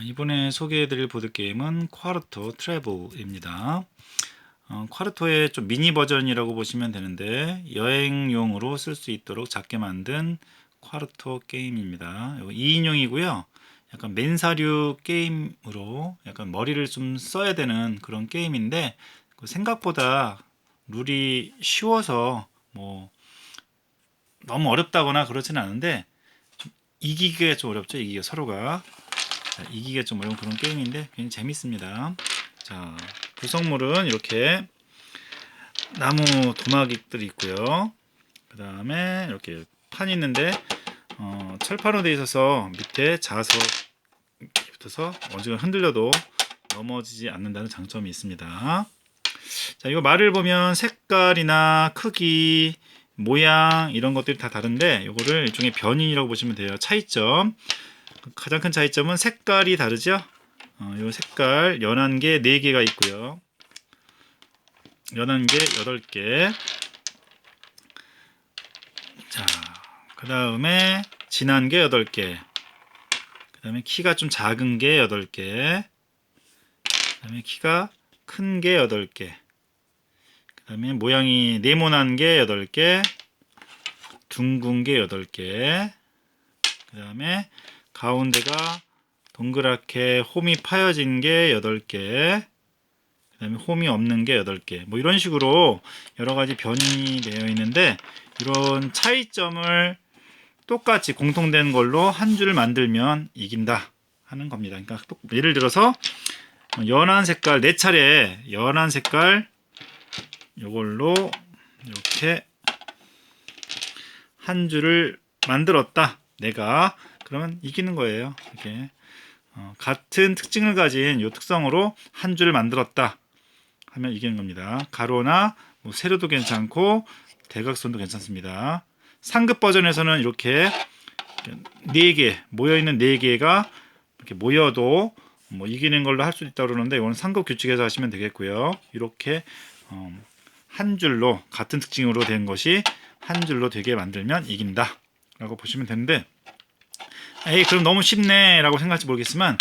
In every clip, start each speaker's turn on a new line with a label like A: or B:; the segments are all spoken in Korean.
A: 이번에 소개해드릴 보드게임은 콰르토 트래블입니다. 콰르토의 좀 미니 버전이라고 보시면 되는데 여행용으로 쓸 수 있도록 작게 만든 콰르토 게임입니다. 2인용이고요. 약간 맨사류 게임으로 약간 머리를 좀 써야 되는 그런 게임인데 생각보다 룰이 쉬워서 뭐 너무 어렵다거나 그렇지는 않은데 이기기가 좀 어렵죠. 이기기가 서로가 이기기가 좀 어려운 그런 게임인데 굉장히 재밌습니다. 자, 구성물은 이렇게 나무 도마기들이 있고요. 그 다음에 이렇게 판이 있는데 철판으로 되어 있어서 밑에 자석 붙어서 어디가 흔들려도 넘어지지 않는다는 장점이 있습니다. 자, 이거 말을 보면 색깔이나 크기, 모양 이런 것들이 다 다른데 이거를 일종의 변인이라고 보시면 돼요. 차이점. 가장 큰 차이점은 색깔이 다르죠. 이 색깔 연한 게 4개가 있고요. 연한 게 8개. 자, 그 다음에 진한 게 8개. 그 다음에 키가 좀 작은 게 8개. 그 다음에 키가 큰 게 8개. 그 다음에 모양이 네모난 게 8개. 둥근 게 8개. 그 다음에 가운데가 동그랗게 홈이 파여진 게 8개. 그 다음에 홈이 없는 게 8개. 뭐 이런 식으로 여러 가지 변이 되어 있는데 이런 차이점을 똑같이 공통된 걸로 한 줄을 만들면 이긴다 하는 겁니다. 그러니까 예를 들어서 연한 색깔 4차례 연한 색깔 이걸로 이렇게 한 줄을 만들었다. 내가 그러면 이기는 거예요. 이렇게 같은 특징을 가진 이 특성으로 한 줄을 만들었다 하면 이기는 겁니다. 가로나 뭐 세로도 괜찮고 대각선도 괜찮습니다. 상급 버전에서는 이렇게 4개 모여있는 4개가 이렇게 모여도 뭐 이기는 걸로 할 수 있다고 그러는데 이건 상급 규칙에서 하시면 되겠고요. 이렇게 한 줄로 같은 특징으로 된 것이 한 줄로 되게 만들면 이긴다 라고 보시면 되는데 에이 그럼 너무 쉽네 라고 생각할지 모르겠지만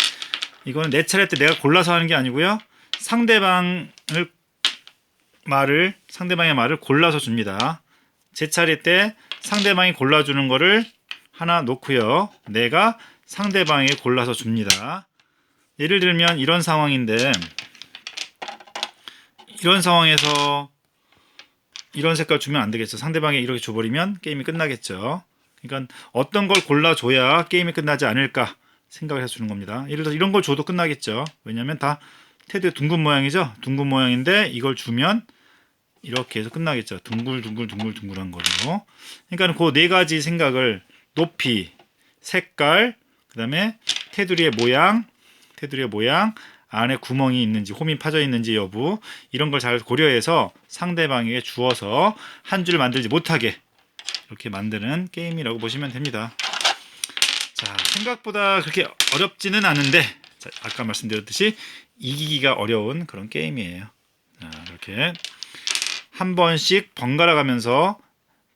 A: 이거는 내 차례 때 내가 골라서 하는 게 아니고요. 상대방의 말을 골라서 줍니다. 제 차례 때 상대방이 골라주는 거를 하나 놓고요. 내가 상대방에게 골라서 줍니다. 예를 들면 이런 상황인데 이런 상황에서 이런 색깔 주면 안 되겠죠. 상대방이 이렇게 줘버리면 게임이 끝나겠죠. 그러니까 어떤 걸 골라줘야 게임이 끝나지 않을까 생각을 해주는 겁니다. 예를 들어서 이런 걸 줘도 끝나겠죠. 왜냐하면 다 테두리 둥근 모양이죠. 둥근 모양인데 이걸 주면 이렇게 해서 끝나겠죠. 둥글둥글한 거로. 그러니까 그 4가지 생각을 높이, 색깔, 그 다음에 테두리의 모양, 안에 구멍이 있는지 홈이 파져 있는지 여부 이런 걸 잘 고려해서 상대방에게 주어서 한 줄 만들지 못하게 이렇게 만드는 게임이라고 보시면 됩니다. 자, 생각보다 그렇게 어렵지는 않은데 자, 아까 말씀드렸듯이 이기기가 어려운 그런 게임이에요. 자, 이렇게 한 번씩 번갈아 가면서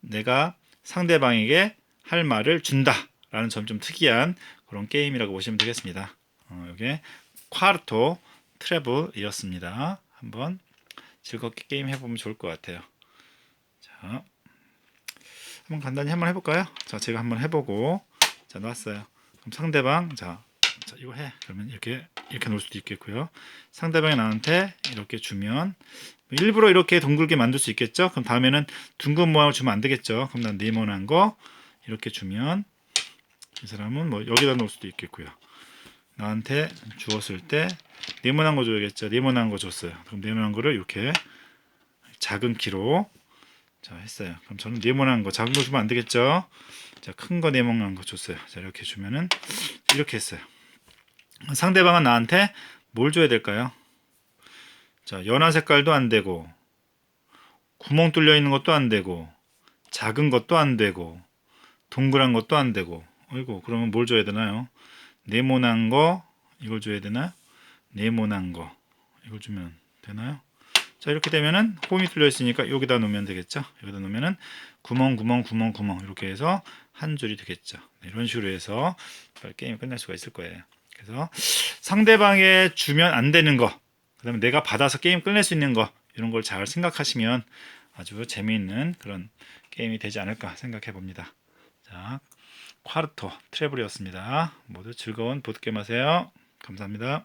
A: 내가 상대방에게 할 말을 준다 라는 점 좀 특이한 그런 게임이라고 보시면 되겠습니다. 이게 콰르토 트래블이었습니다. 한번 즐겁게 게임 해보면 좋을 것 같아요. 자, 한번 간단히 한번 해볼까요? 자, 제가 한번 해보고 자, 놨어요. 그럼 상대방 자 이거 해. 그러면 이렇게 놓을 수도 있겠고요. 상대방이 나한테 이렇게 주면 일부러 이렇게 둥글게 만들 수 있겠죠. 그럼 다음에는 둥근 모양을 주면 안 되겠죠. 그럼 난 네모난 거 이렇게 주면 이 사람은 뭐 여기다 놓을 수도 있겠고요. 나한테 주었을 때 네모난 거 줘야겠죠. 네모난 거 줬어요. 그럼 네모난 거를 이렇게 작은 키로 자 했어요. 그럼 저는 네모난 거 작은 거 주면 안 되겠죠. 자, 큰 거 네모난 거 줬어요. 자, 이렇게 주면은 이렇게 했어요. 상대방은 나한테 뭘 줘야 될까요? 자, 연한 색깔도 안 되고 구멍 뚫려 있는 것도 안 되고 작은 것도 안 되고 동그란 것도 안 되고 어이구 그러면 뭘 줘야 되나요? 네모난 거 이걸 줘야 되나? 네모난 거 이걸 주면 되나요? 자, 이렇게 되면은 홈이 뚫려 있으니까 여기다 놓으면 되겠죠. 여기다 놓으면은 구멍 이렇게 해서 한 줄이 되겠죠. 네, 이런 식으로 해서 게임이 끝날 수가 있을 거예요. 그래서 상대방에 주면 안 되는 거, 그다음에 내가 받아서 게임 끝낼 수 있는 거, 이런 걸 잘 생각하시면 아주 재미있는 그런 게임이 되지 않을까 생각해 봅니다. 자, 콰르토 트래블이었습니다. 모두 즐거운 보드게임 하세요. 감사합니다.